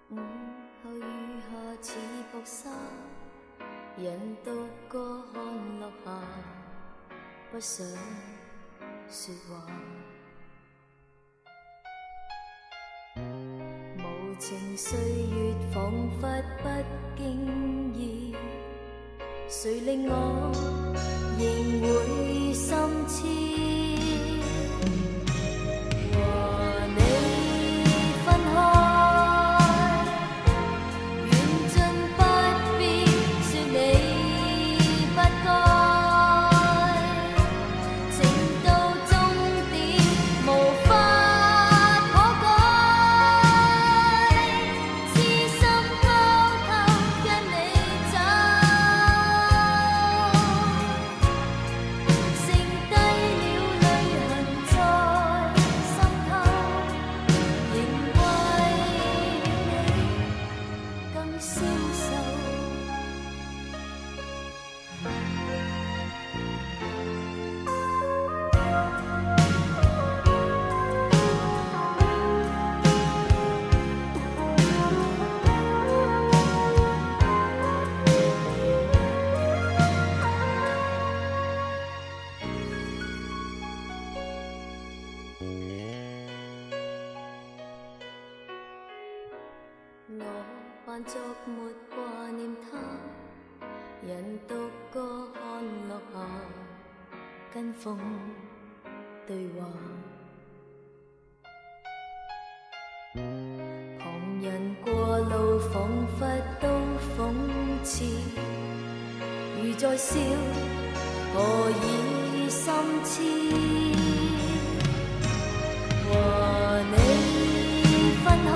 午後雨下似薄紗，人獨個看落下，不想說話。無情歲月彷彿不經意，誰令我仍會心痴？和你分開。我扮作沒掛念他，人獨個看落下，跟風對話。旁人過路彷彿都諷刺，如在笑，何以心痴？和你分開。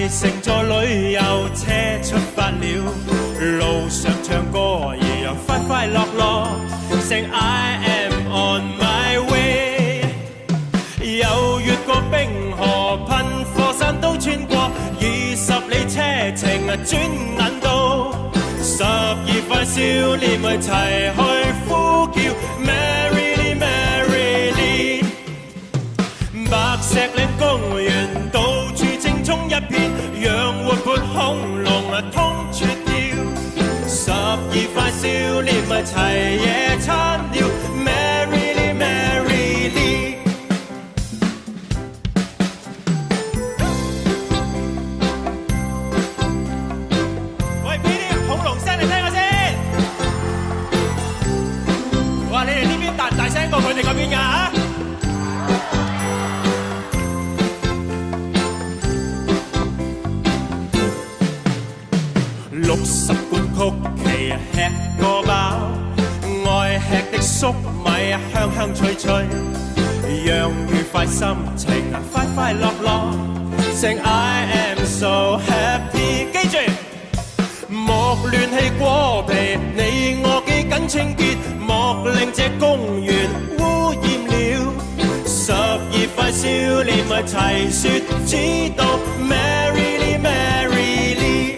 乘坐旅遊車出發了，路上唱歌兒讓快快樂樂，成 I am on my way。又越過冰河，噴火山都穿過，20里車程轉眼到，12塊少年為齊去呼叫。岭公園到處青蔥一片，讓活潑恐龍通處跳。12塊少年咪齊野餐了 ，Merrily Merrily。喂，俾啲恐龍聲嚟聽下先。哇！你哋呢邊大唔大聲過佢哋嗰邊㗎嚇？60罐曲奇吃個飽，愛吃的粟米香香脆脆，讓愉快心情快快樂樂，成 I am so happy。記住，莫亂氣過皮，你我幾緊清潔，莫令這公園污染了。12塊少年咪齊説知道 ，Merrily Merrily。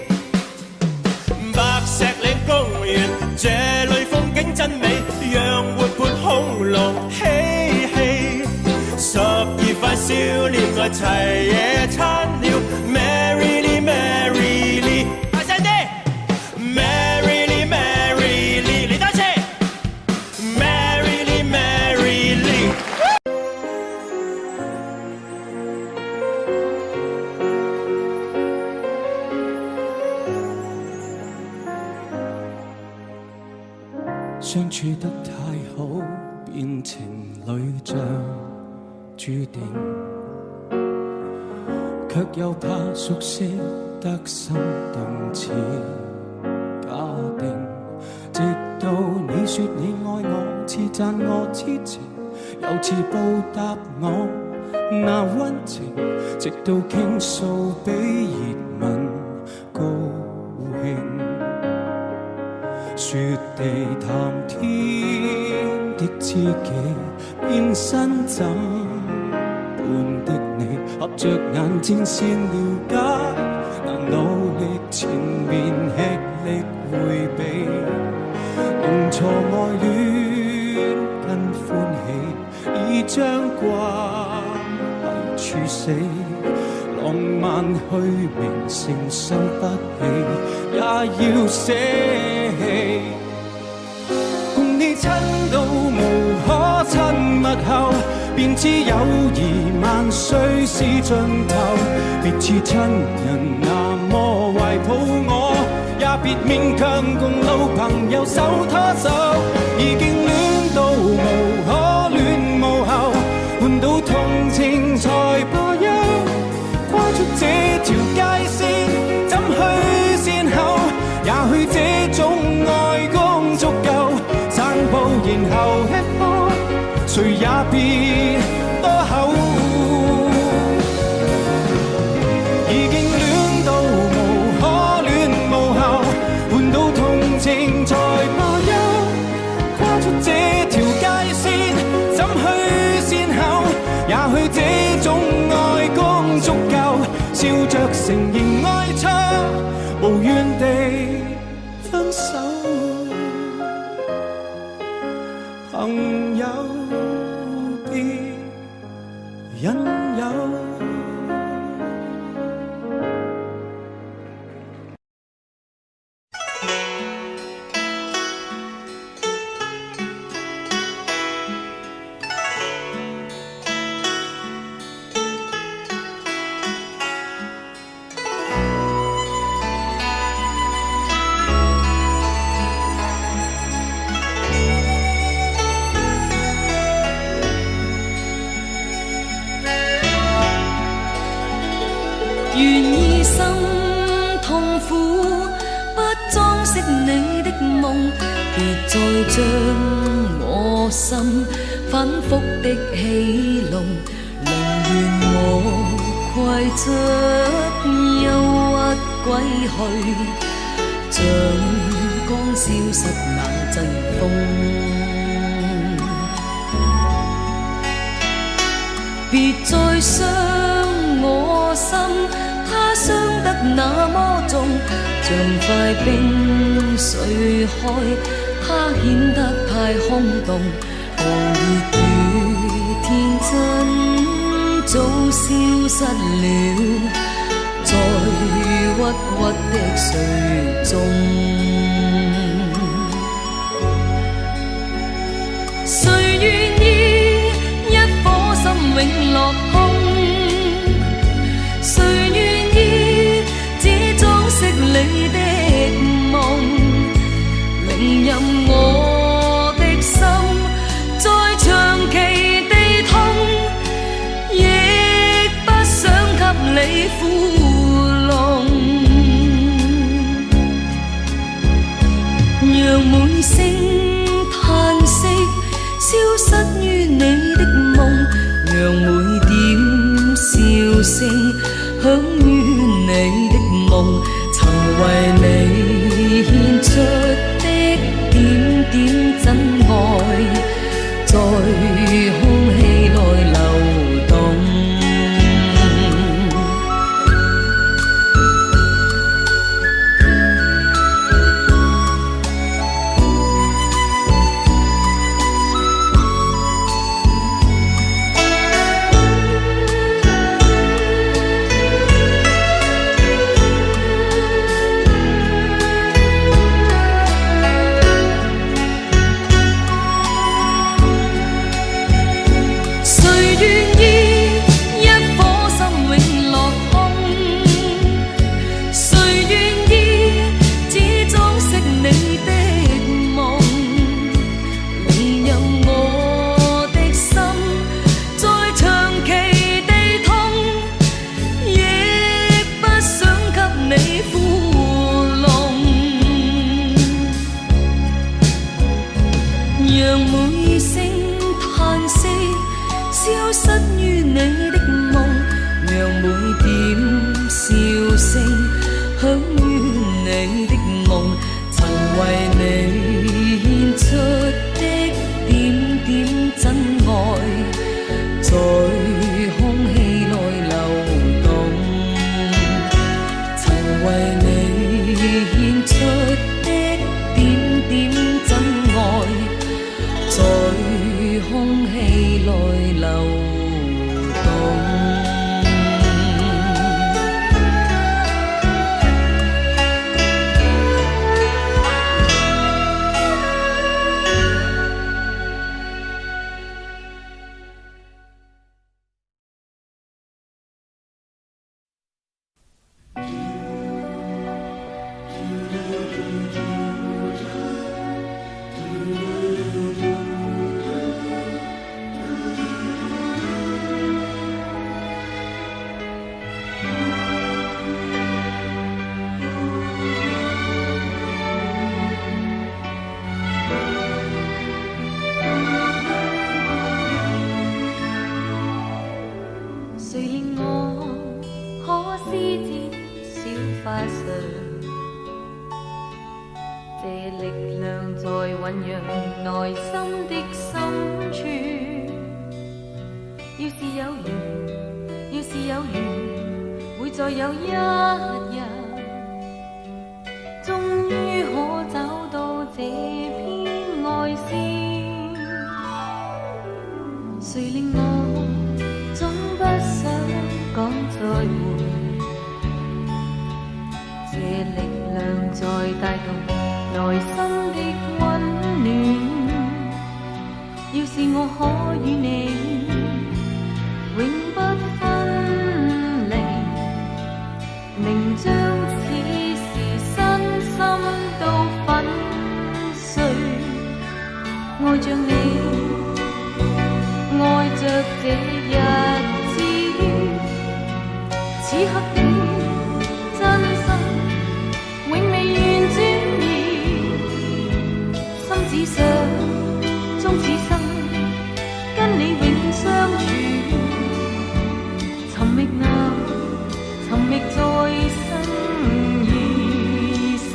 白石嶺公園，這裏風景真美，讓活潑恐龍嬉戲。12塊少年來齊野餐了 ，Merrily Merrily。大聲啲 ，Merrily Merrily。嚟多次 ，Merrily Merrily。相處得太好，變情侶像注定，卻又怕熟悉得心動似假定。直到你說你愛我，似讚我痴情，又似報答我那溫情，直到傾訴比熱吻高興。雪地談天的知己，變身怎般的你，合着眼睛先了解，難努力前面吃力迴避，弄錯愛戀跟歡喜，已將關係處死。浪漫虛名承受不起，也要捨棄。共你親到無可親密後，便知友誼萬歲是盡頭。別似親人那麼懷抱我，也別勉強共老朋友手拖手。已經戀到無可戀慕後，換到同情才罷休。跨出這條界線，怎去善後？也許這種愛剛足夠，散步然後吃喝，誰也別多口。已經戀到無可戀慕後，換到同情才罷休。跨出這條界線，怎去善後？也許這種愛剛足夠，笑着承認愛錯，無怨地分手。朋友別引誘。願意心痛苦，不裝飾你的夢，別再將我心反覆的戲弄。寧願我攜着憂鬱歸去，像剛消失那陣風。別再傷我心，它傷得那麼重，像塊冰碎開，它顯得太空洞。狂熱與天真早消失了，在鬱鬱的水中。誰願意一顆心永落空？誰願意只裝飾你的夢？寧任我的心再長期地痛，亦不想給你負弄。讓每聲嘆息消失於你的夢，讓每點笑聲響於你的夢，曾為你獻出的點點真愛，在空氣內流動。讓每聲嘆息消失於你的夢，讓每點笑聲響於你的夢，曾為你獻出的點點真愛，在空氣內流動，曾為你獻出的點點真愛，在空氣內流動。誰令我可施展小花上，這力量在醖釀內心的深處。要是有緣，要是有緣，會再有一日，終於可找到這篇愛詩。誰令我總不想講再會，這力量在帶動內心的溫暖。要是我可與你永不分離，寧將此時身心都粉碎。愛着你，愛着這日子，此刻的真心永未願轉移，心只想終此生跟你永相處，尋覓那尋覓再生意思。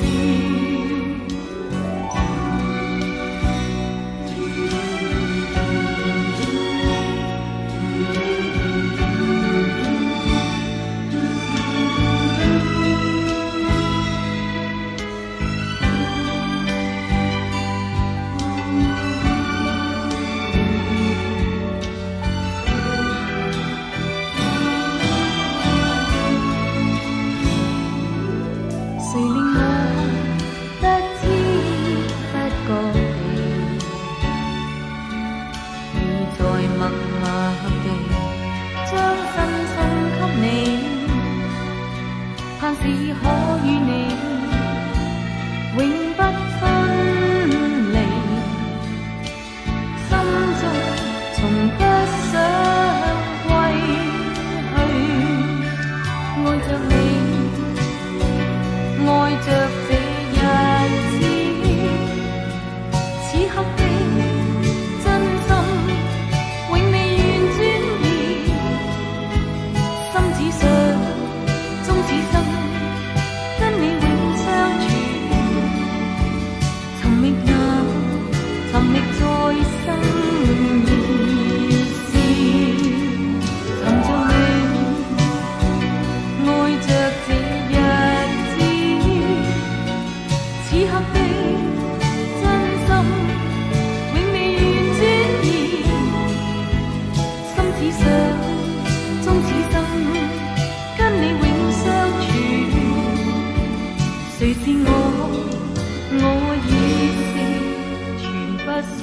此刻的真心，永未如轉移。心似想，中似心，跟你永相處。誰是我已是全不想。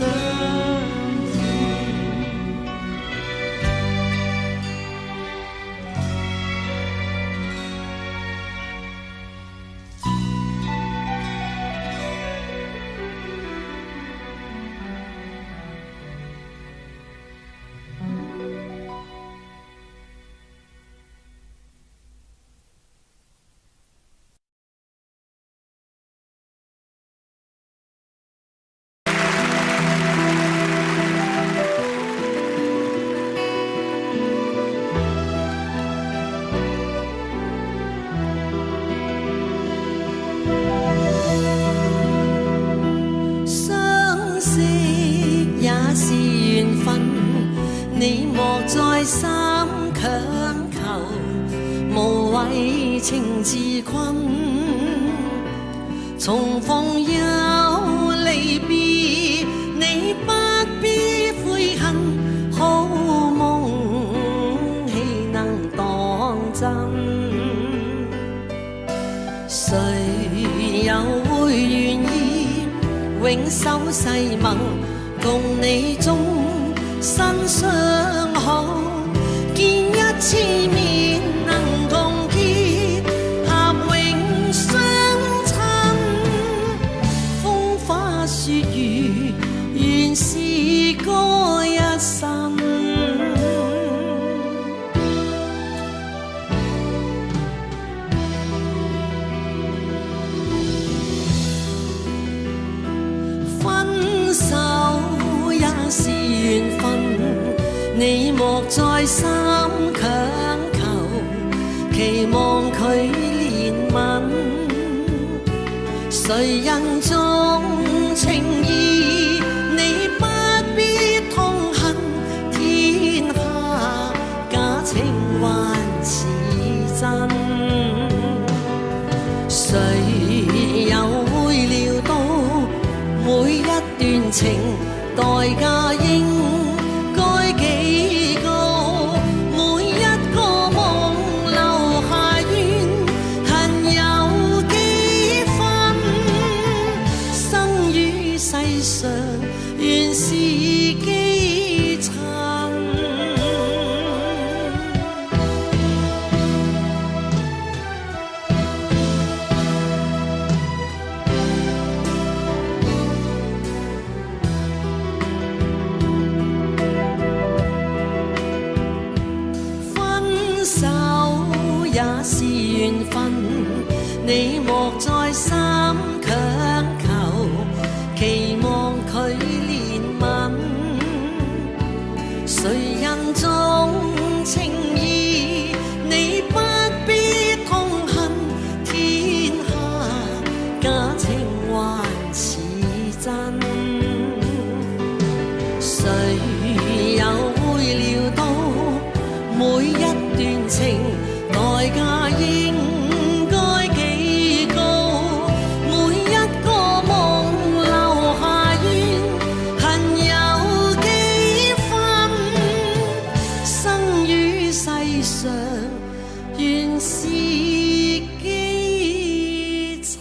你莫再三強求，無謂情自困。重逢又離別，你不必悔恨。好夢豈能當真？誰又會願意永守誓盟，共你終身相好，見一次面能共結，合永相親。風花雪月，原是嗰一生。分手也是緣分，你莫再三強求，期望佢憐憫。誰人重情義，你不必痛恨。天下假情還是真，誰又會料到每一段情代價應該幾高，每一個夢留下怨恨有幾分，生於世上原是基層。也是緣分，你莫再三強求，期望佢憐憫。誰人重情義，你不必痛恨。天下假情還是真，誰又會料到每一段情代價應該幾高，每一個夢留下怨恨有幾分，生於世上原是基層。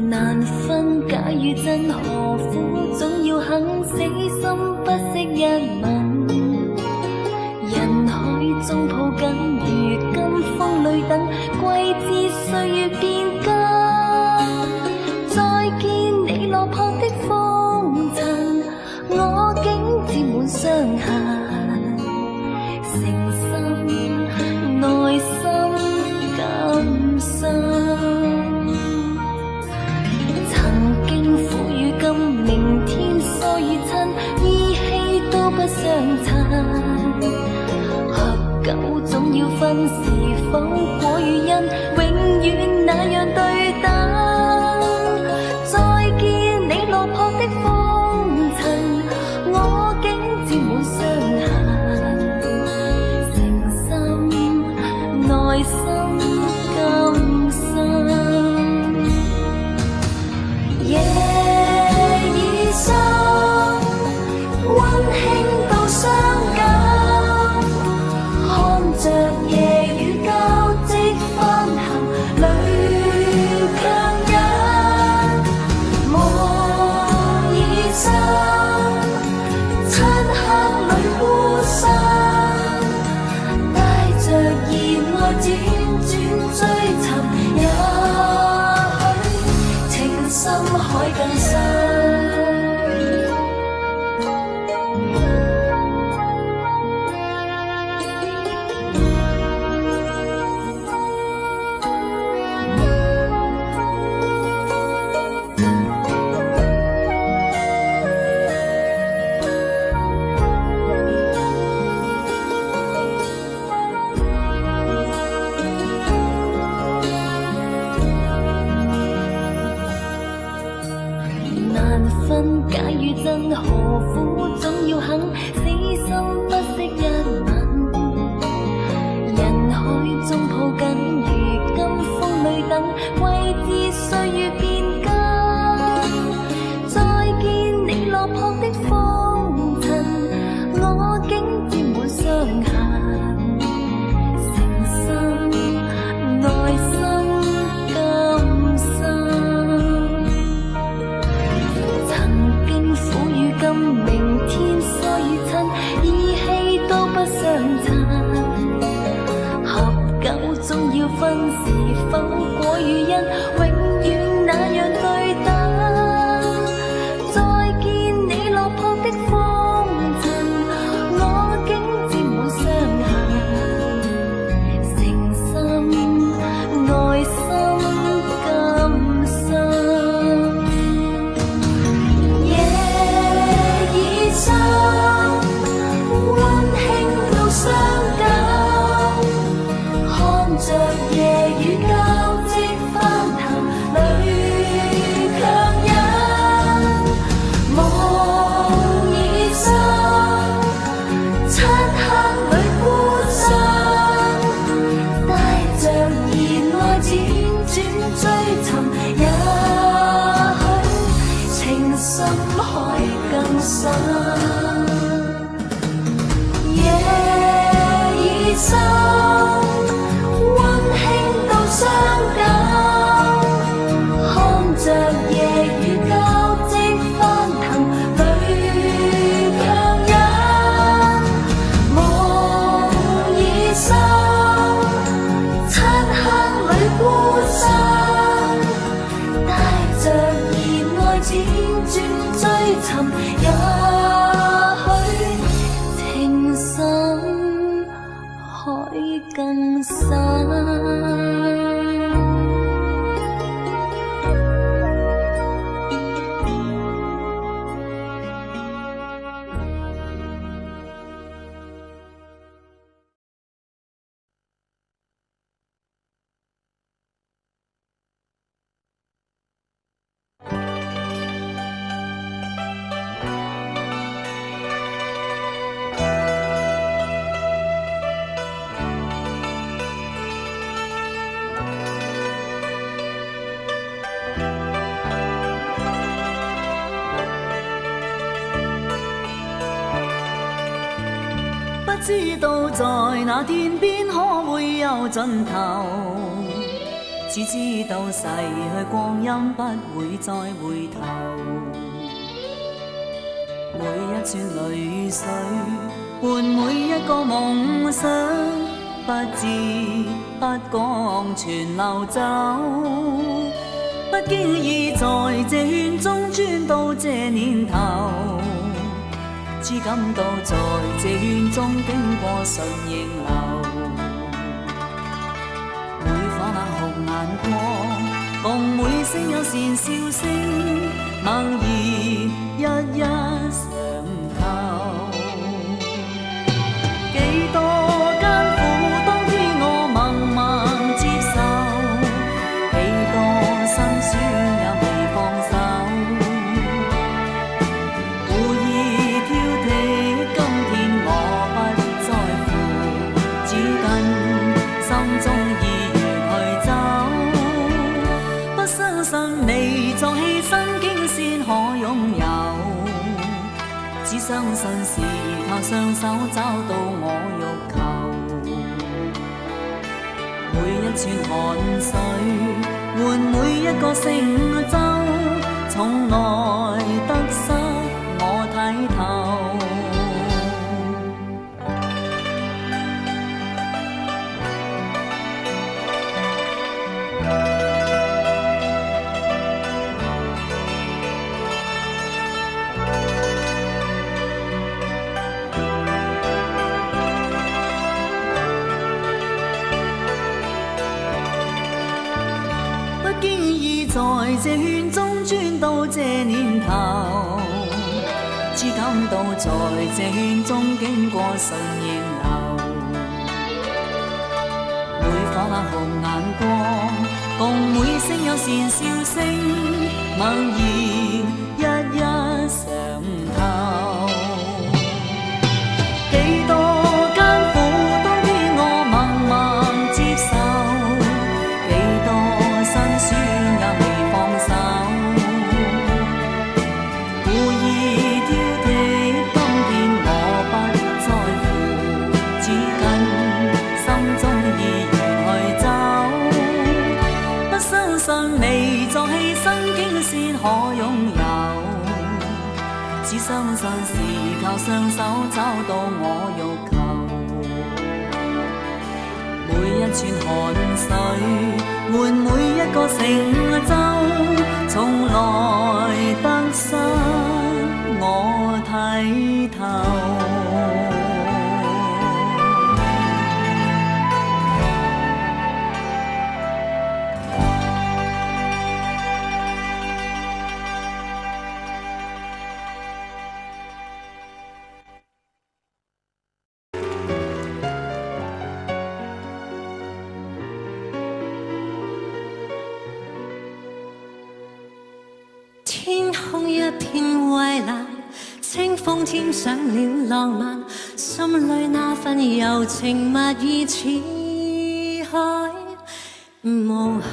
難分假與真何苦，總要肯死心不惜一吻。人海中抱緊，如今風裏等，季節歲月變更。再見要分是否果與因，永遠那樣對等。再見你落魄的風塵，我竟沾滿傷痕，誠心內心今生。夜已深，溫馨到傷感，看着夜雨交織翻行，淚強忍。夢已深，漆黑裏孤身，帶着熱愛輾轉追尋，也許情深海更深。假與真，何苦總要肯死心不息一吻？人海中抱緊，如今風裏等，為知歲月變更。再見你落魄的風塵，我竟沾滿傷痕，誠心內心今生。苦與甘，明天疏與親，意氣都不相襯。合久總要分是否果與因，永遠那樣對等。再見你落魄的風塵，我竟沾滿傷痕，誠心內心今生。溫馨到傷感，看着夜雨交織翻騰，淚強忍。夢已深，漆黑裏孤身，帶着熱愛輾轉追尋，也許情深海更深。夜已深，溫馨到傷感，看着夜雨交織翻騰，淚強忍。夢已深，漆黑裏孤身，帶着熱愛輾轉追尋，也更深。不知道在那天邊可會有盡頭，只知道逝去光陰不會再回頭。每一串淚水伴每一個夢想，不知不覺全流走。不經意在這圈中轉到這年頭，只感到在這圈中經過順應流。每顆冷紅眼光，共每聲有善笑聲，默然一一上透。幾多艱苦當天可擁有。只相信是靠雙手找到我欲求。每一串汗水換每一個成就，從來得失我睇透。在這圈中鑽到這年頭，只感到在這圈中經過順逆流。每顆黑紅眼光，共每聲有善笑聲，默然一一嘗透。幾多艱苦當天我默默接受，幾多辛酸可擁有，只相信是靠雙手找到我欲求。每一串汗水換每一個成就，從來得失我睇透。天空一片蔚藍，清風添上了浪漫，心裏那份柔情蜜意似海無限。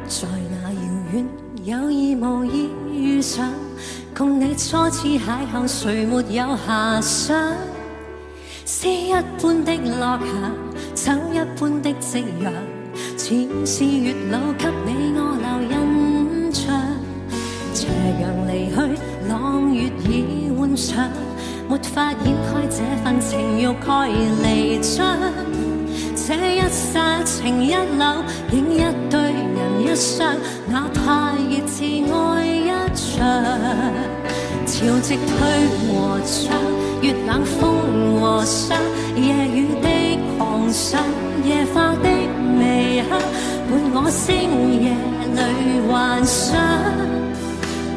在那遙遠有意無意遇上，共你初次邂逅，誰沒有遐想？詩一般的落霞，酒一般的夕陽，似是月老給你我留印象。斜陽離去，朗月已換上，沒法掩蓋這份情欲蓋彌彰。這一剎情一縷，影一對人一雙，哪怕熱熾愛一場。潮汐退和漲，月冷風和霜，夜雨的狂想，夜化的微香，伴我星夜裏幻想，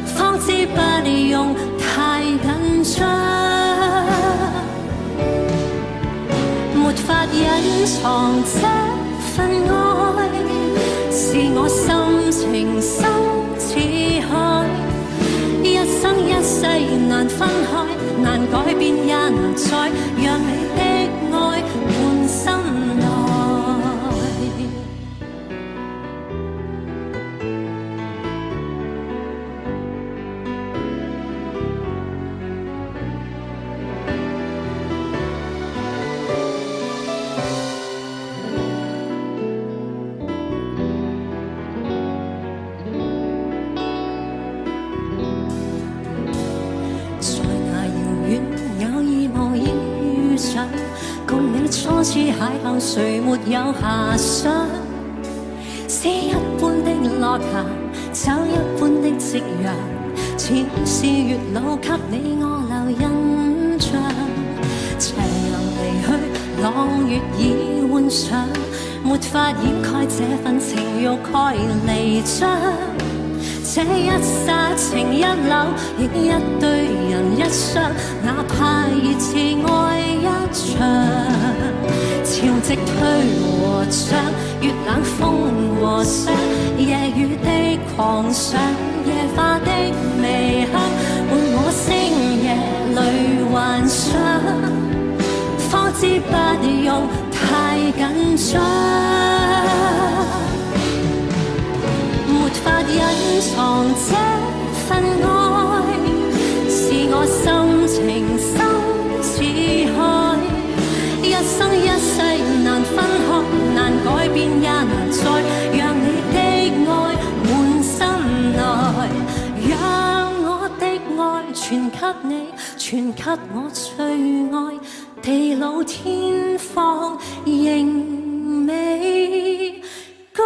方知不用太緊張，沒法隱藏這份愛，是我心情深似海。一生一世難分開，難改變也難再讓你的愛換心內。初次邂逅，誰沒有遐想？詩一般的落霞，酒一般的夕陽，似是月老給你我留印象。斜陽離去，朗月已換上，沒法掩蓋這份情欲蓋彌彰。這一剎情一縷，亦一對人一雙，哪怕熱熾愛一場。潮汐退和漲，月冷風和霜，夜雨的狂想，夜化的微香，伴我星夜裏幻想，方知不用太世難分開，難改變也難再讓你的愛滿心內，讓我的愛傳給你，傳給我最愛，地老天荒仍未改。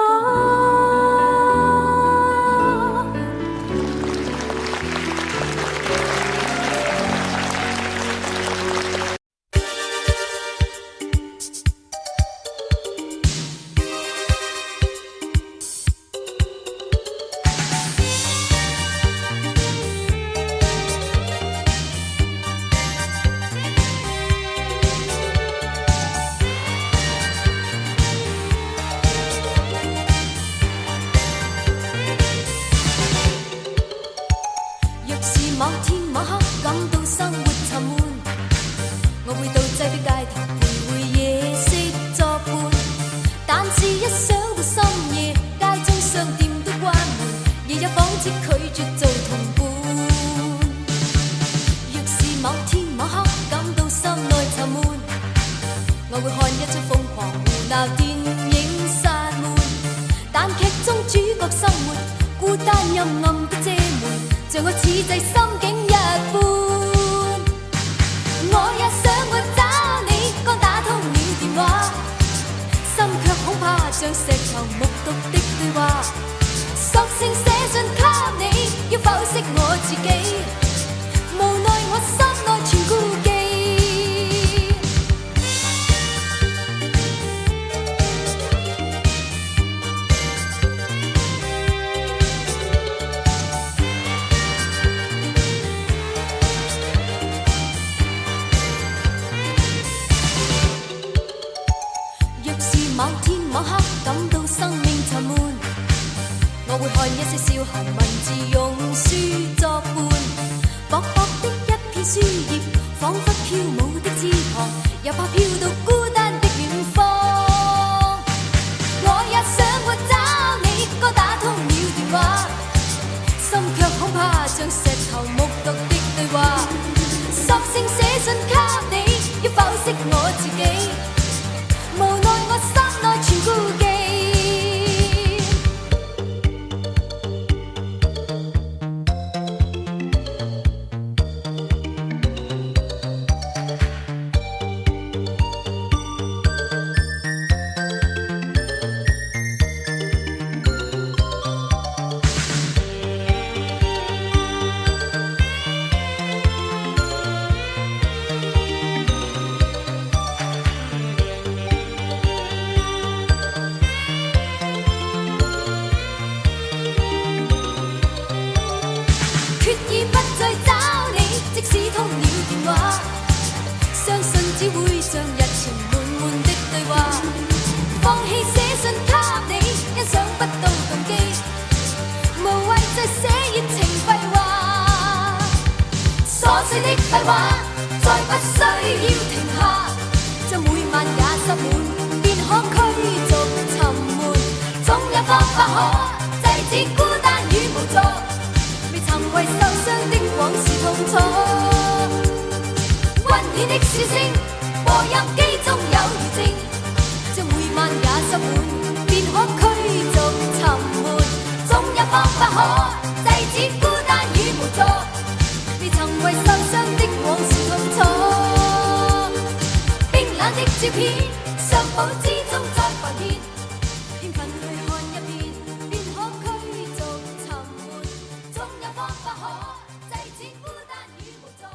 某天某刻感到生活沉悶，我會到擠逼街頭徘徊夜色作伴。但是一想到深夜，街中商店都關門，夜也仿似拒絕做同伴。若是某天某刻感到心內沉悶，我會看一出瘋狂胡鬧電影散悶。但劇中主角生活孤單陰暗的遮門，像我此際心境一般，我也想過找你，剛打通了電話，心卻恐怕像石頭木獨的對話，索性寫信給你，要剖析我自己，無奈我心內全顧忌。某天某刻感到生命沉悶，我會看一些消閒文字用書作伴，薄薄的一片書頁，彷彿飄舞的枝旁，又怕飄到孤單的遠方。我也想過找你，剛打通了電話，心卻恐怕像石頭木獨的對話，索性寫信給你，要剖析我自己，無奈我心內全顧忌。只會像日前悶悶的對話，放棄寫信給你，欣賞不到動機，無謂再寫熱情廢話。瑣碎的廢話再不需要停下，將每晚也塞滿，便可驅逐沉悶。總有方法可制止孤單與無助，未曾為受傷的往事痛楚。溫暖的笑聲，播音機中有餘證，將每晚也塞滿，便可驅逐沉悶。總有方法可制止孤單與無助，未曾為受傷的往事痛楚。冰冷的照片，相簿之中再浮現，興奮去看一遍，便可驅逐沉悶。總有方法可制止孤單與無助。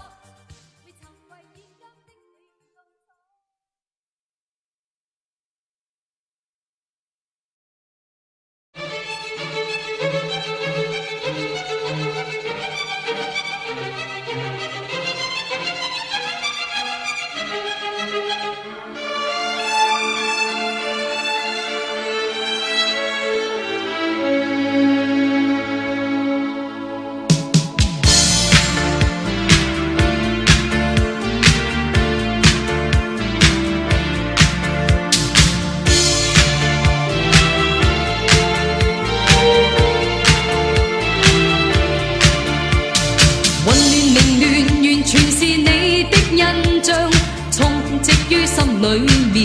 於心裏面。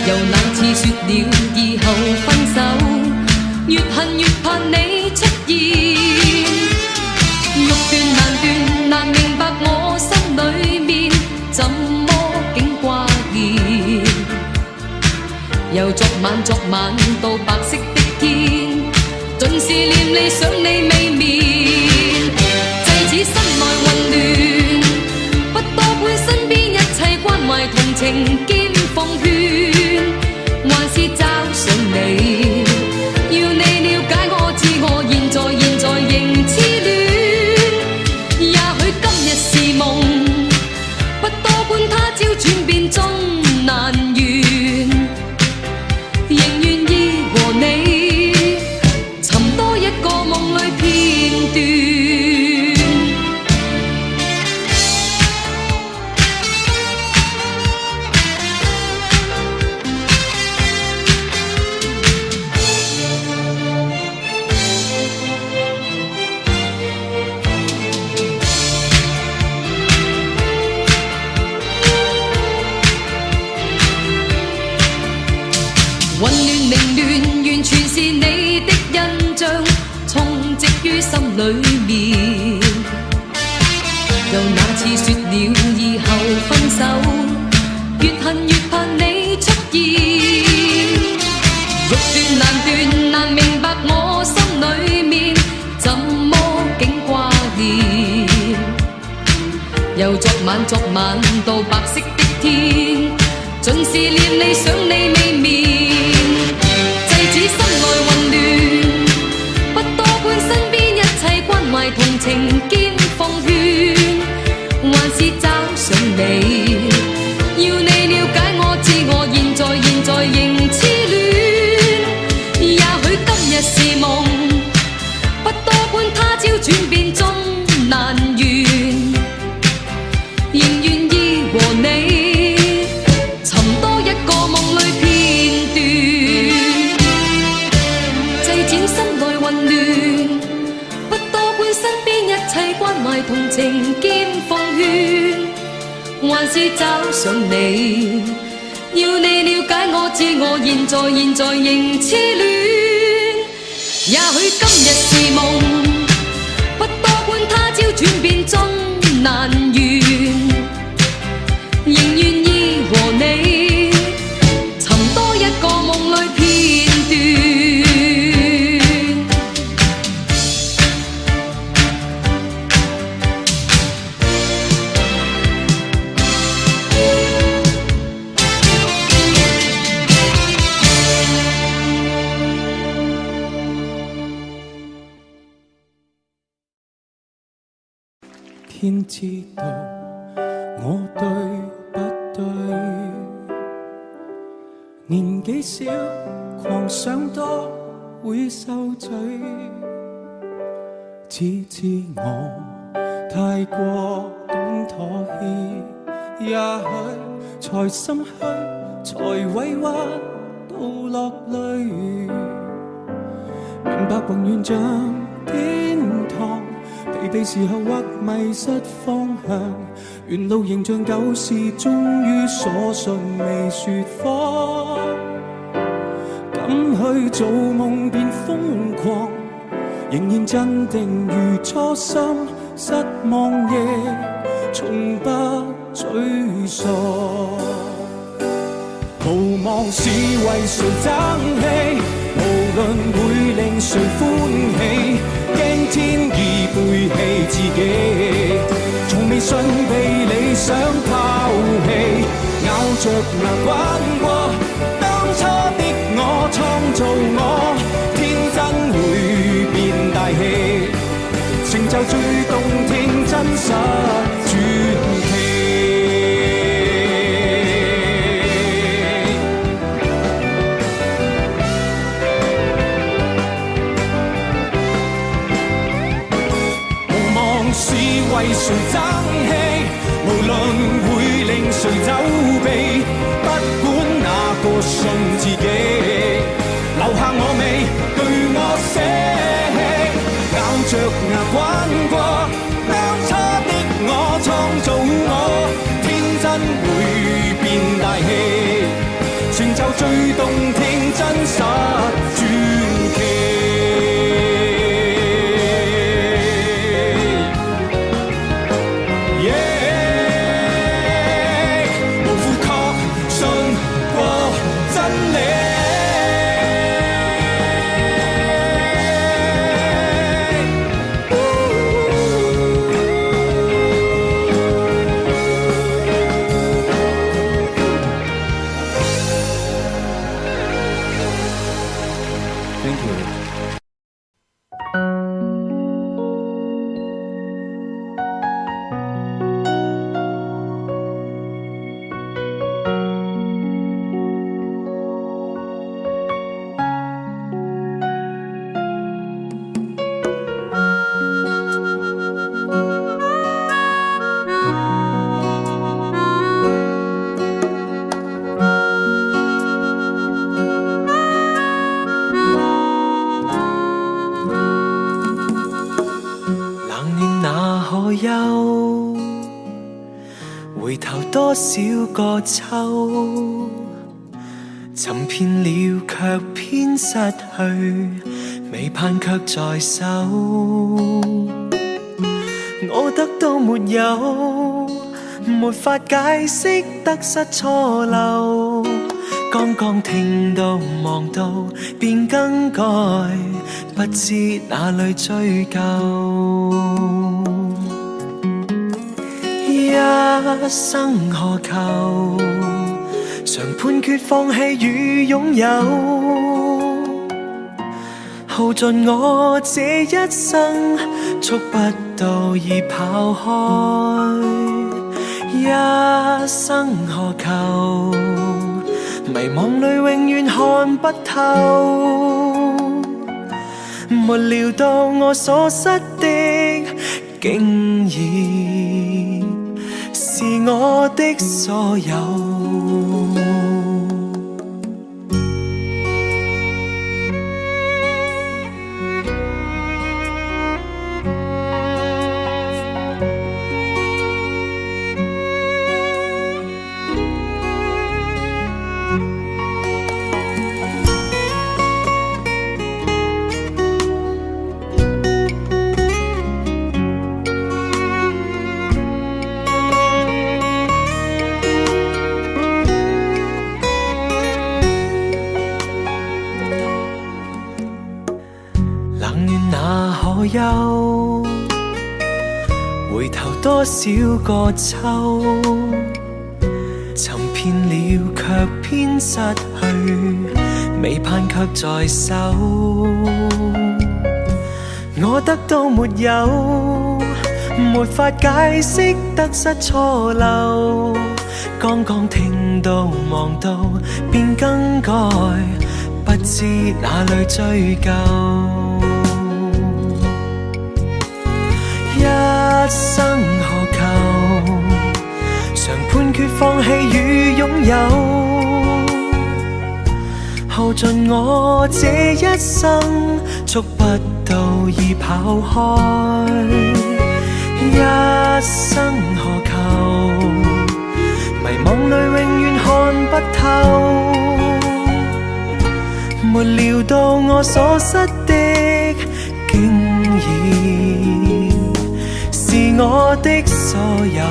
又那次說了以後分手，越恨越怕你出現。欲斷難斷，難明白我心裏面怎麼竟掛念。又昨晚到白色的天，盡是念你想你未眠。制止心內混亂，不多管身邊一切關懷同情兼奉勸，還是找上你，要你了解我知我現在仍痴戀。也許今日是夢，不多管他朝轉變終難圓，仍願意和你尋多一個夢裏片段。混亂凌亂，完全是你的印象，充斥於心裏面。又那次說了以後分手，越恨越怕你出現。欲斷難斷，難明白我心裏面怎麼竟掛念。又昨晚到白色的天，盡是念你想你未眠。制止心內混亂，不多管身邊一切關懷同情兼奉勸，還是找上你，要你了解我知我現在仍痴戀。也許今日是夢，不多管他朝轉變終難圓，仍願意和你尋多一個夢裏片段。制止心內混亂，不多管身邊一切關懷同情兼奉勸，還是找上你，要你了解我知我現在仍痴戀。也許今日是夢，不多管他朝轉變終難圓，仍願意和你尋多一個夢裏片段。天知道我對不對，年紀小狂想多會受罪，只知我太過懂妥協，也許才心虛才委屈到落淚，明白宏願像天堂，疲憊時候或迷失方向，沿路形象舊事終於鎖信未說謊，敢去做夢變瘋狂，仍然鎮定如初心，失望亦從不沮喪。無望是為誰爭氣，無論會令誰歡喜，驚天已背棄自己，從未信被理想拋棄，咬着牙關過當初的我，創造我，天真會變大氣，成就最動聽真實傳奇。為誰爭氣，無論會令誰走避，不管哪個信自己，留下我未對我捨棄，咬着牙關過當初的我，創造我，天真成就最動聽真實傳奇。回頭多少個秋，尋遍了卻偏失去，未盼卻在手。我得到沒有，沒法解釋得失錯漏。剛剛聽到望到便更改，不知哪裏追究。一生何求，常判決放棄與擁有，耗盡我這一生，觸不到已跑開。一生何求，迷惘裏永遠看不透，沒料到我所失的竟然是我的所有。憂，回頭多少個秋，尋遍了卻偏失去，未盼卻在手。我得到沒有，沒法解釋得失錯漏。剛剛聽到望到便更改，不知哪裏追究。一生何求，常判決放棄與擁有，耗盡我這一生，觸不到已跑開。一生何求，迷惘裏永遠看不透，沒料到我所失的竟然是我的所有。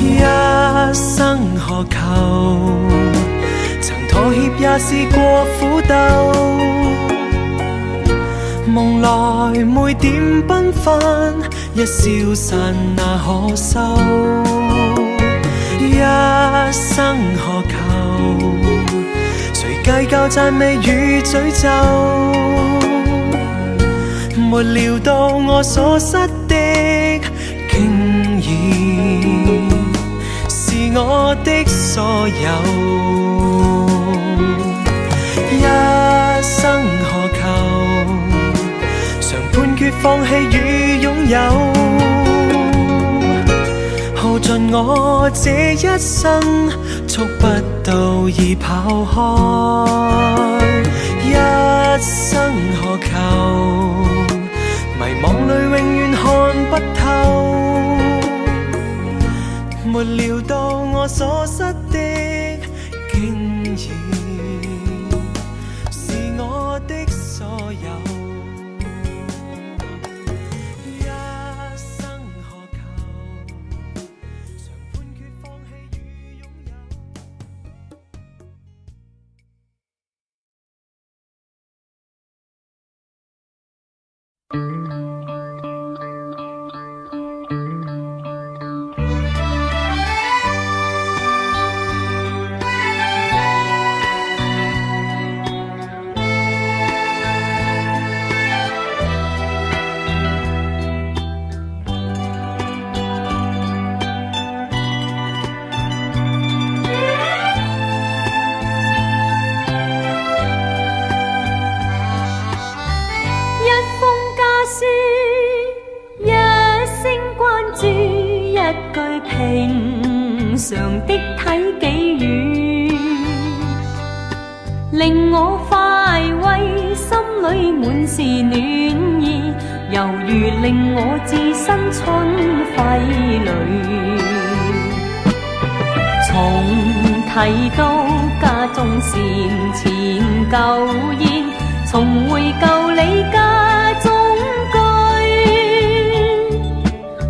一生何求，曾妥協也試過苦鬥，夢來每點繽紛，一消散那可收。一生何求，誰計較讚美與詛咒，沒料到我所失的竟然是我的所有。一生何求，常判決放棄與擁有，耗盡我這一生，觸不到已跑開，一生何求？迷惘裏永遠看不透，沒料到我所失的，竟然是我的所有。常的體己語，令我快慰，心裏滿是暖意，猶如令我置身春暉裏。從提到家中善前舊宴，重回舊里家中居，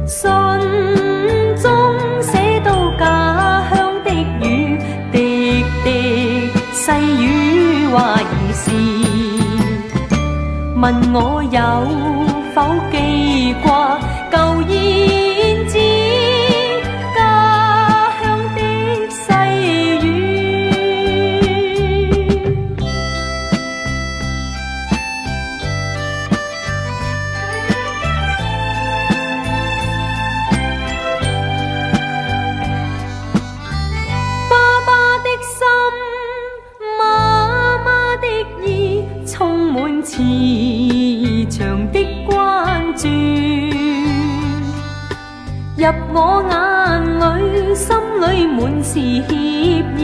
信中寫到家鄉的語，滴滴細語話兒時，問我有否記掛舊燕子。慈祥的關注入我眼裏，心裏滿是歉意。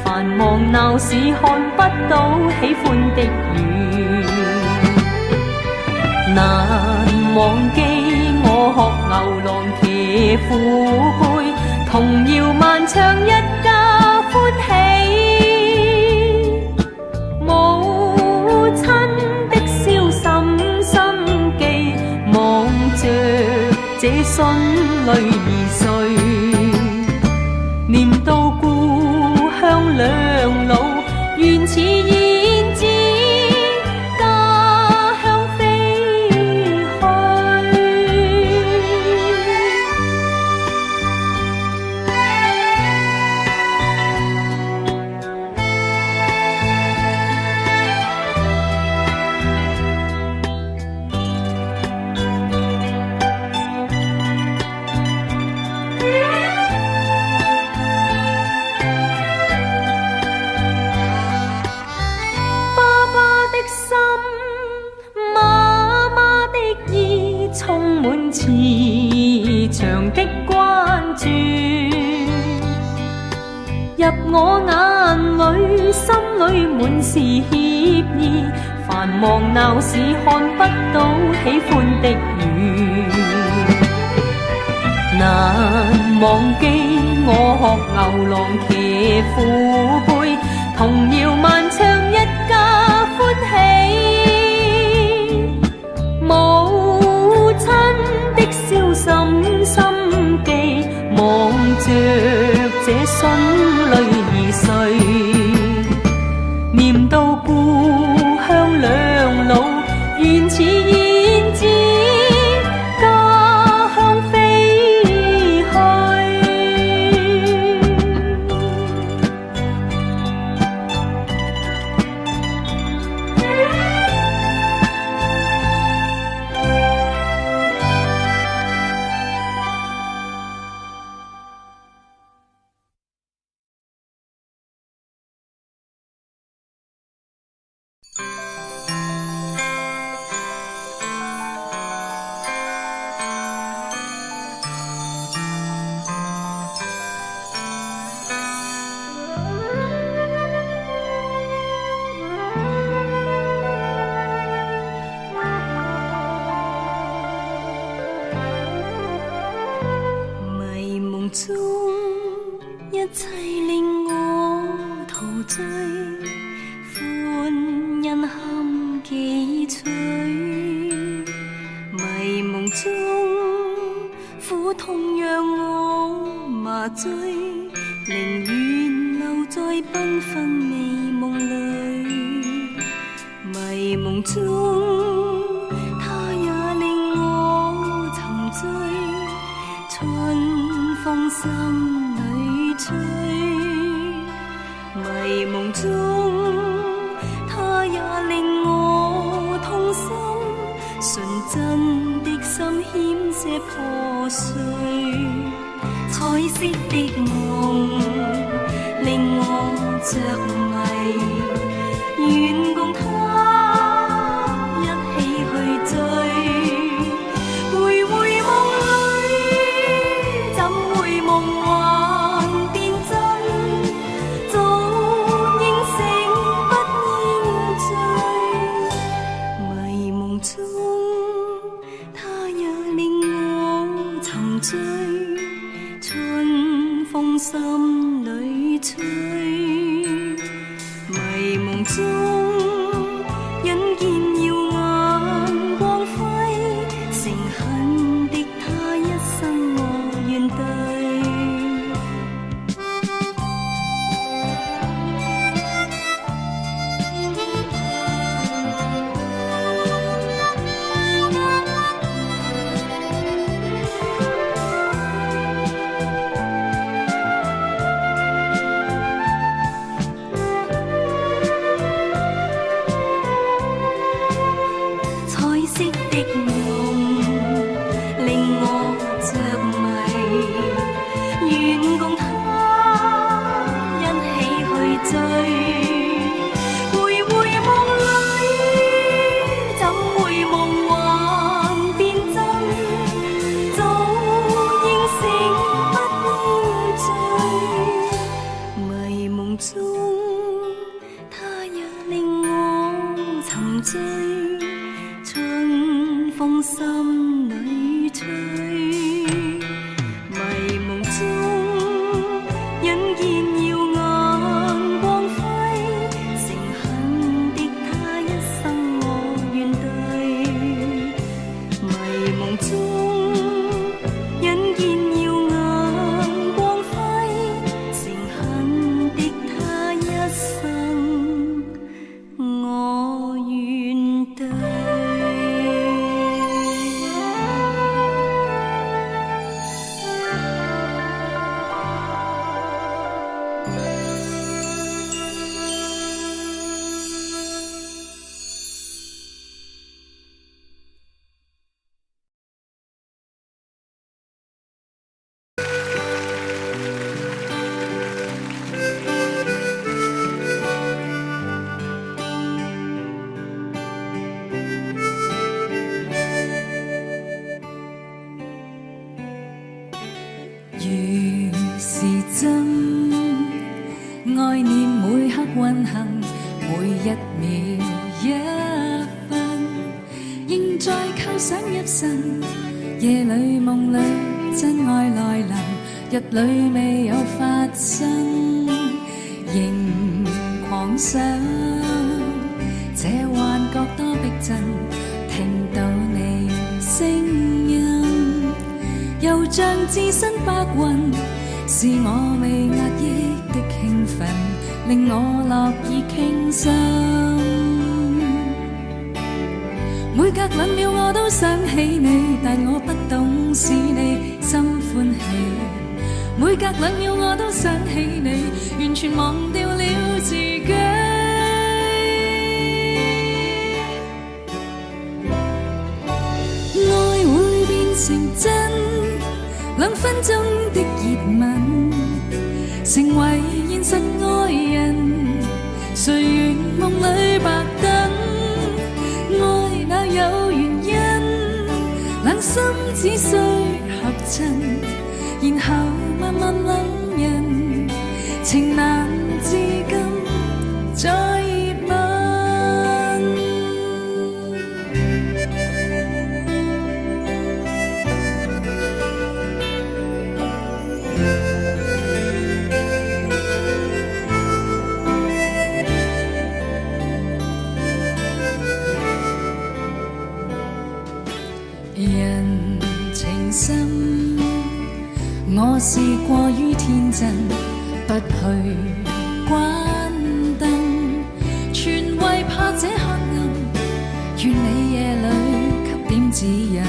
繁忙鬧市看不到喜歡的雨，難忘記我學牛郎騎虎背，童謠漫唱一家歡喜。這信淚兒垂，念到故鄉兩老，原似燕子家鄉飛去。充滿慈祥的關注入我眼裏，心裏滿是歉意。繁忙鬧市看不到喜歡的雨，難忘記我學牛郎騎虎背，童謠漫唱一家歡喜。母親的燒心心記，望着這信淚兒垂，念到故鄉兩老，原似燕子家鄉飛去。中一切令我陶醉，歡欣堪記取。迷夢中苦痛讓我麻醉，寧願留在繽紛美夢裏。迷夢中它也令我沉醉，春風心裏吹。迷夢中它也令我痛心，純真的心險些破碎。彩色的夢令我着迷，願共他一起去追。回回夢裏怎會夢幻變真，早應醒不應醉。迷夢中他也令我沉醉，春風心裏吹。迷夢中引見耀眼光輝，誠懇的他一生我願對。彩色的夢令我着迷，願共他一起去追。回回夢裏怎會夢幻變真，早應醒不應醉。迷夢中他也令我沉醉，春風心裏吹。迷夢中引見耀眼光輝，誠懇的他一生我願對。迷夢中引見耀眼光輝，誠懇的他一生我願對。如是真，愛念每刻運行，每一秒一分，仍在構想入神。夜裏夢裏真愛來臨，日裏未有發生，仍狂想這幻覺多逼真，聽到你聲音，又像置身白雲，是我未壓抑的興奮，令我樂意傾心。每隔2秒我都想起你，但我不懂使你心歡喜。每隔2秒我都想起你，完全忘掉了自己。愛會變成真，2分鐘的熱吻，成為現實愛人，誰願夢裏白等？愛哪有原因？兩心只需合襯，然後慢慢諗人，情難至今再問。我是過於天真，不去關燈，全為怕這黑暗。願你夜裏給點指引，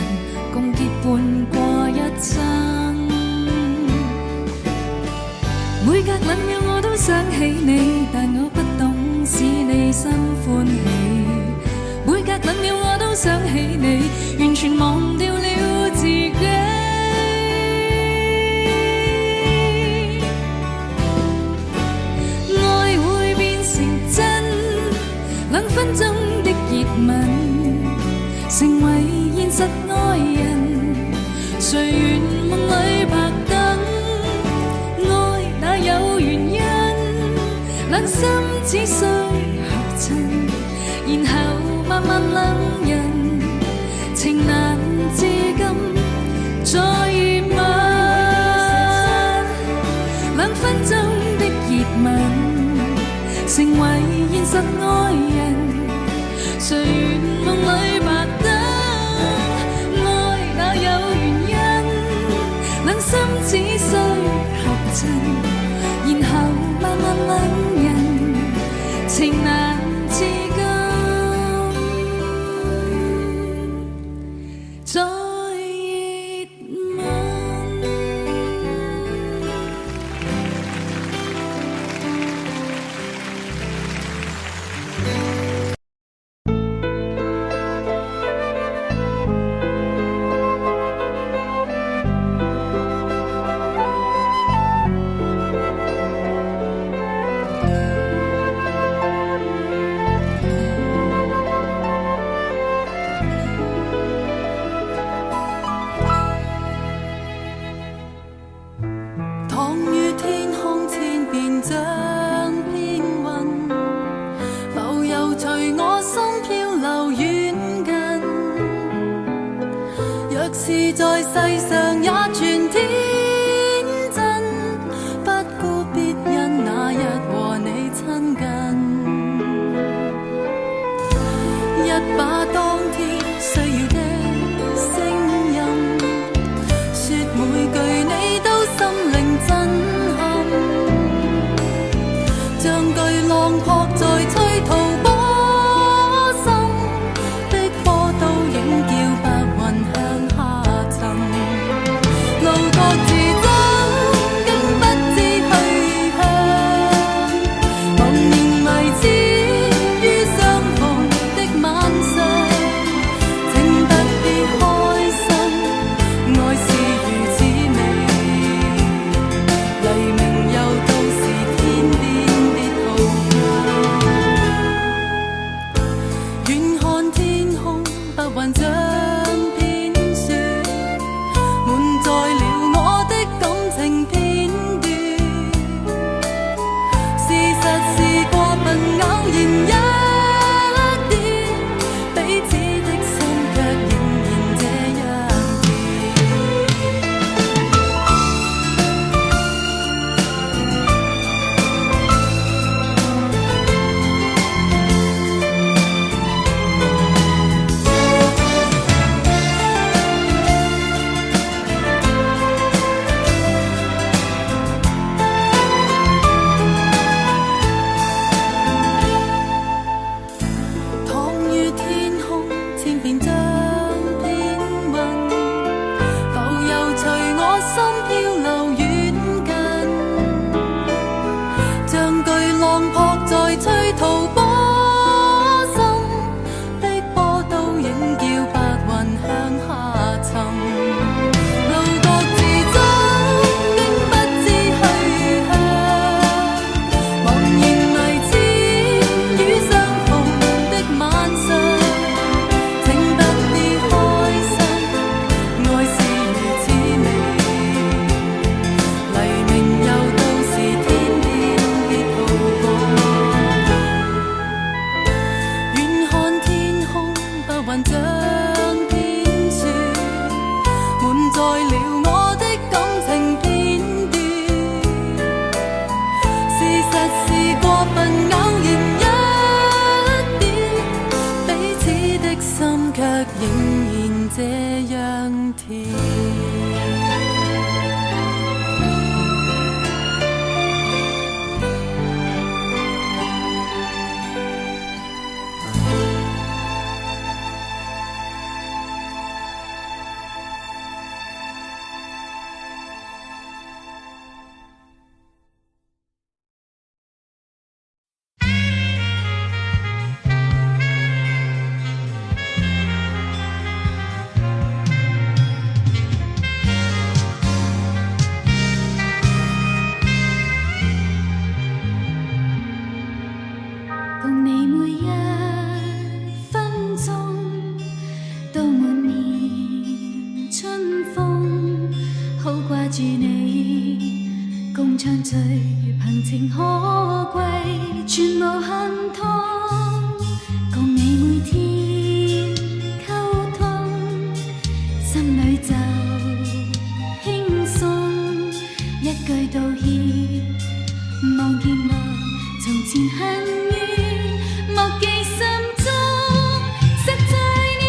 共結伴過一生。每隔兩秒我都想起你，但我不懂使你心歡喜。每隔兩秒我都想起你，完全忘掉了自己。愛會變成真，2分鐘的熱吻，成為現實愛人。誰願夢裏白等？愛哪有原因？兩心只需合襯，然後慢慢冷人，情難至今再吻。2分鐘的熱吻，成為現實愛人。誰願夢裏白等？愛哪有原因？兩心只需合襯，然後慢慢冷人，情難至今再熱吻。躺於天空千變像片雲，浮游隨我心漂流遠近。若是在世上也全天真，不顧別人那日和你親近。一把當天需要的聲音，說每句你都心領震撼，像巨浪撲在催吐波心，逼波倒影叫白雲向下沉。共暢聚，憑情可貴，全無恨痛。共你每天溝通，心裏就輕鬆，一句道歉，望見我從前恨怨，莫記心中。實在你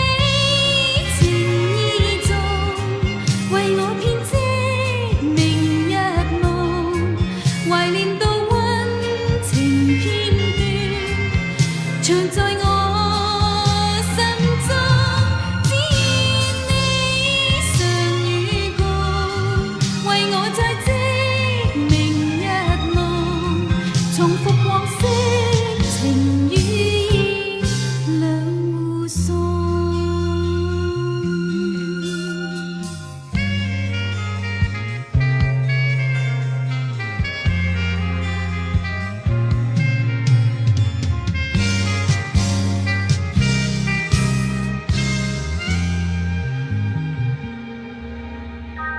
情意重，為我編織明日夢，懷念到溫情片段，常在我心中。只願你常與共，為我再織明日夢，重複往昔情與義兩互送。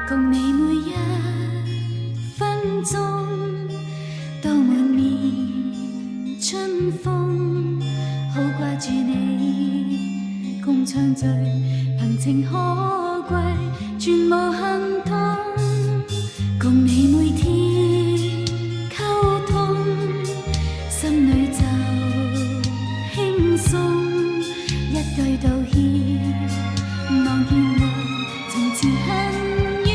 共你每一分鐘都滿面春風，好掛住你，共暢聚，憑情可貴，全無恨痛。共你每天溝通，心裏就輕鬆，一句道歉，望見我從前恨怨，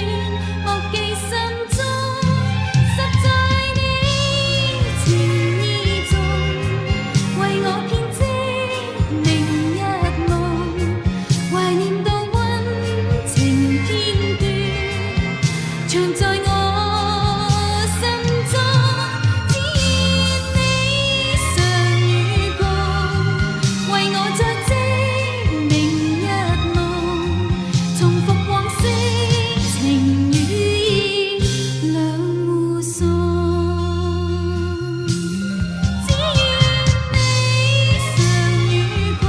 莫記心中。實在你情意重，為我編織明日夢，懷念到溫情片段，常在我心中。只願你常與共，為我再織明日夢，重複往昔情與義兩互送。只願你常與共，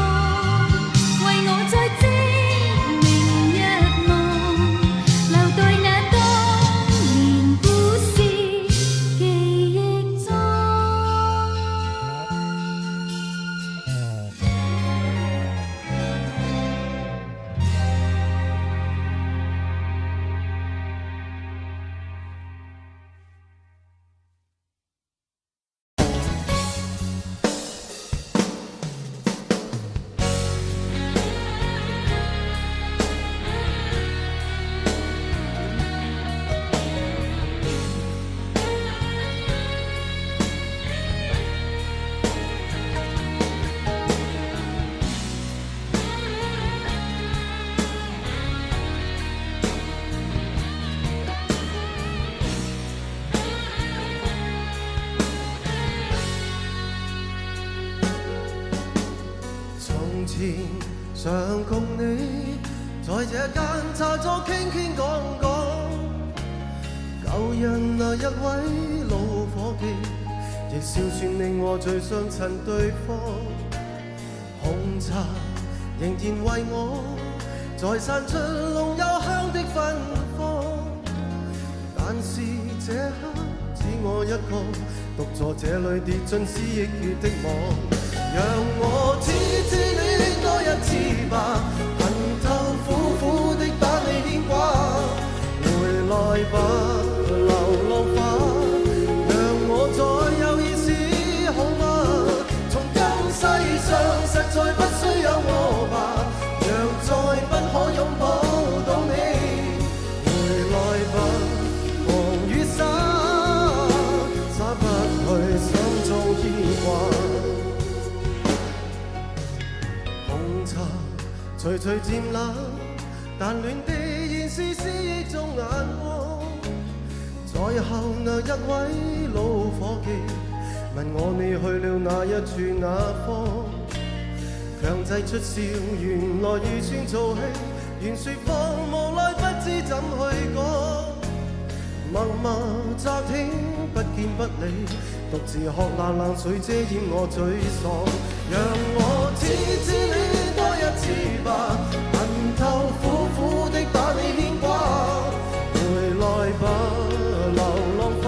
為我再織明日夢，留待那當年故事記憶中。從前想共你在這間茶座傾傾講講，舊日那一位老伙計，亦笑算你我最相襯對方。紅茶仍然為我再散出濃幽香的芬芳，但是這刻只我一個獨坐這裏跌進思憶月的網。讓我痴痴戀多一次吧，恨透苦苦的把你牽掛。回來吧，流浪花，讓我再有意思好嗎？從今世上實在不需有我吧，讓再不可擁抱到你。回來吧，黃雨灑，灑不去心中牽掛。徐徐漸冷，但暖地現是思憶中眼光。在後那一位老伙計問我你去了哪一處哪方，強制出笑，原來預算做戲，原説謊無奈不知怎去講。默默乍聽不見不理，獨自喝冷冷水遮掩我沮喪。讓我痴痴戀多一次吧，恨透苦苦的把你牽掛。回來吧，流浪花。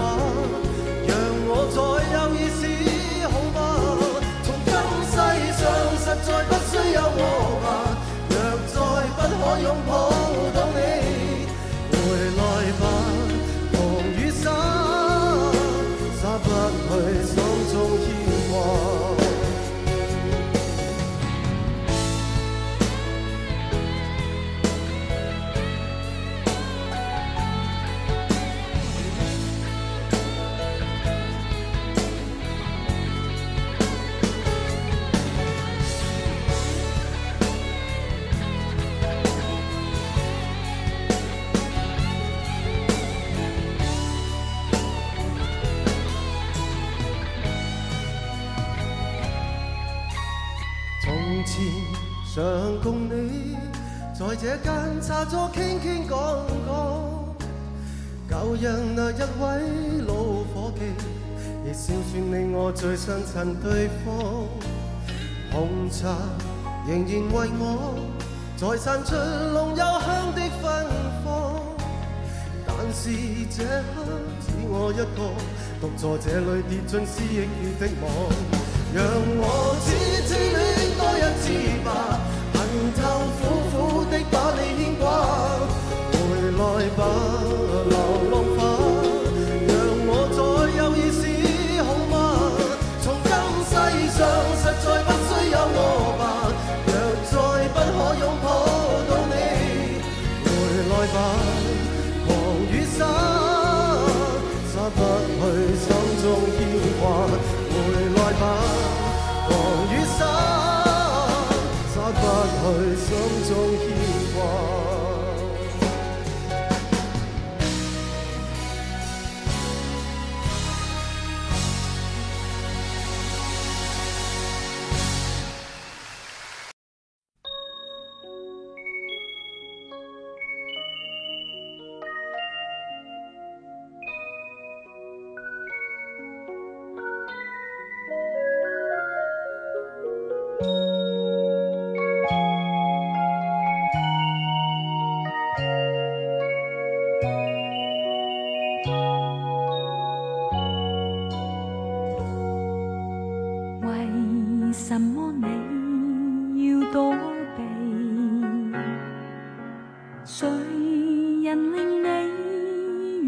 想共你在這間茶座傾傾講講，舊日那一位老伙計，亦少算你我最相襯對方。紅茶仍然為我再散出濃幽香的芬芳，但是這刻只我一個獨坐這裏跌進思憶雨的網。讓我痴戀多一次吧，恨透苦苦的把你牽掛。回來吧，流浪花，讓我再有意思好嗎？從今世上實在不需有我吧，若再不可擁抱到你，回來吧，狂與沙，灑不去心中牽掛。回來吧，狂與沙，灑不去心中牽掛。為什麼你要躲避？誰人令你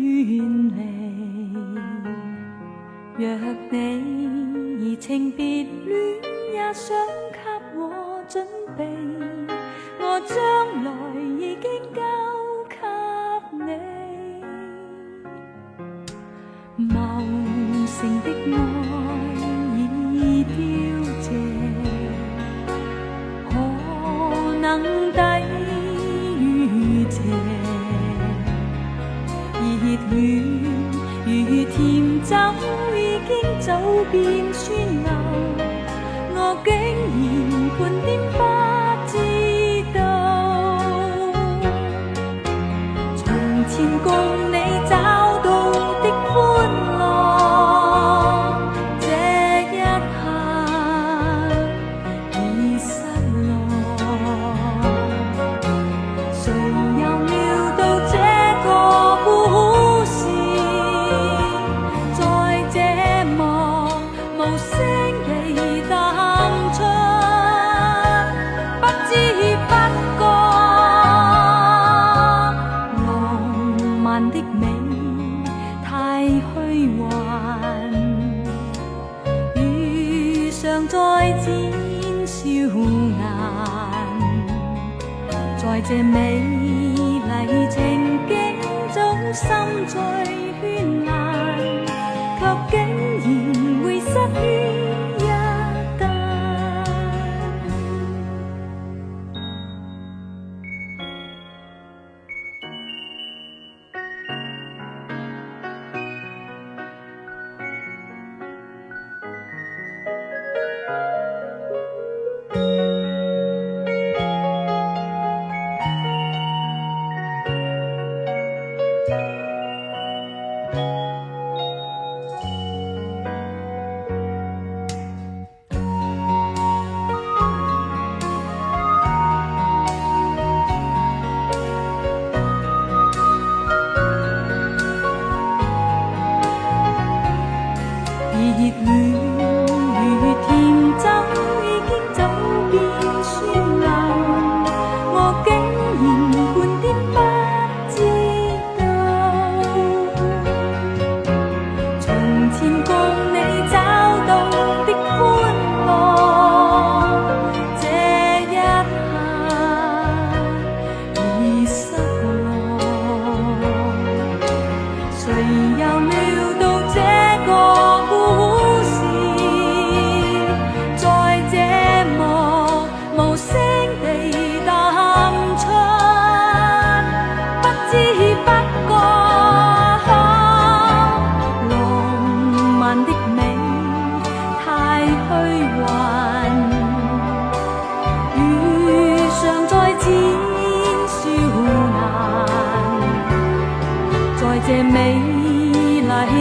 遠離？若你移情別戀，也想給我準備，我將來已經交給你。茂盛的愛已凋謝，可能抵御這熱戀如甜酒已經走遍川流，我竟然半點不知道，從前共你找到的歡樂，這一刻已失落。誰又料到這個故事，在這幕無聲地淡出，不知不覺，浪漫的美太虛幻，遇上再展笑顏，在這美麗情景中心最絢爛，卻竟然會失於一旦。熱戀如甜酒已經走遍川流，我竟然半點不知道，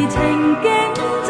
情景。